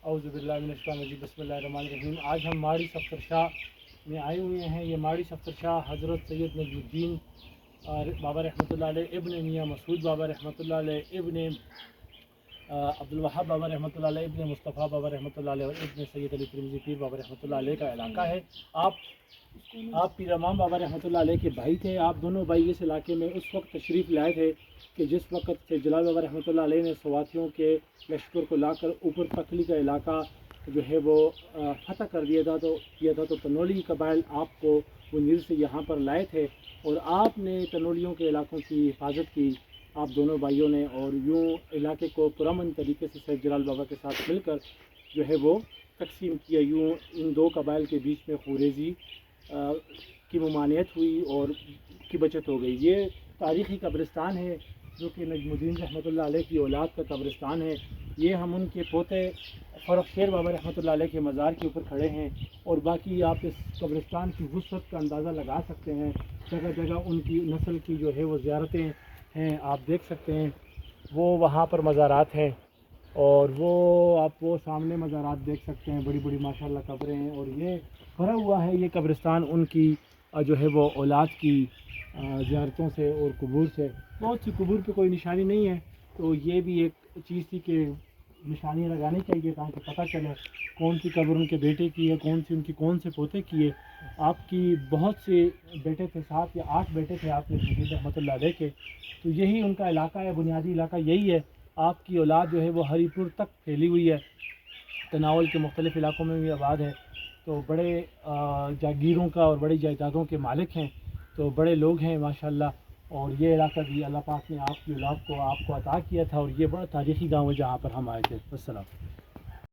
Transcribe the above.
औज़ुबिल्लाहिमिनश्शैतानिर्रजीम बिस्मिल्लाहिर्रहमानिर्रहीम। आज हम माड़ी सफ्तर शाह में आए हुए हैं। ये माड़ी सफ्तर शाह हज़रत सैयद नजमुद्दीन बाबा रहमतुल्लाह अलैह इब्न मियां मसूद बाबा रहमतुल्लाह अलैह इब्न अब्दुल वहाब बाबा रहमतुल्लाह अलैह इब्न मुस्तफ़ा बाबा रहमतुल्लाह अलैह और इब्न सैयद अली तिरमिज़ी पीर बाबा रहमतुल्लाह अलैह का इलाका है। आप पीर इमाम बाबा रहमतुल्लाह अलैह के भाई थे। आप दोनों भाई इस इलाके में उस वक्त तशरीफ़ लाए थे कि जिस वक्त से जलाल बाबा रहमतुल्लाह अलैह ने सवातियों के लश्कर को लाकर ऊपर पकली का इलाका जो है वो फतह कर दिया था तो तनोली कबाइल आपको वो नीर से यहाँ पर लाए थे और आपने तनोलियों के इलाकों की हिफाजत की आप दोनों भाइयों ने, और यूँ इलाके को पुरअमन तरीके से सैयद जलाल बाबा के साथ मिलकर जो है वो तकसीम किया। यूँ इन दो कबाइल के बीच में खुरेजी की ममानियत हुई और की बचत हो गई। ये तारीख़ी कब्रिस्तान है जो कि नजमुद्दीन रहमतुल्लाह अलैह की औलाद का कब्रिस्तान है। ये हम उनके पोते फ़र्रुख़ बाबा रहमतुल्लाह अलैह के मज़ार के ऊपर खड़े हैं और बाकी आप इस कब्रिस्तान की वुसअत का अंदाज़ा लगा सकते हैं। जगह जगह उनकी नस्ल की जो है वो ज़ियारतें हैं, आप देख सकते हैं। वो वहाँ पर मज़ारात हैं और वो सामने मज़ारात देख सकते हैं, बड़ी बड़ी माशाअल्लाह कब्रें हैं और ये भरा हुआ है ये कब्रिस्तान उनकी जो है वो औलाद की ज़ियारतों से और कबूर से। बहुत सी कबूर पे कोई निशानी नहीं है, तो ये भी एक चीज़ थी कि निशानी लगानी चाहिए ताकि पता चले कौन सी कब्र उनके बेटे की है, कौन से पोते की है। आपकी बहुत से बेटे थे, 7 या 8 बेटे थे आपके नजमुद्दीन रहमतुल्लाह अलैह के, तो यही उनका इलाका है, बुनियादी इलाका यही है। आपकी औलाद जो है वो हरीपुर तक फैली हुई है, तनावल के मुख्तलिफ़ इलाकों में भी आबाद है। तो बड़े जागीरों का और बड़ी जायदादों के मालिक हैं, तो बड़े लोग हैं माशाअल्लाह। और ये इलाका भी अल्लाह पाक ने आपकी औलाद को आपको अता किया था और ये बड़ा तारीख़ी गाँव है जहाँ पर हम आए थे। अस्सलाम।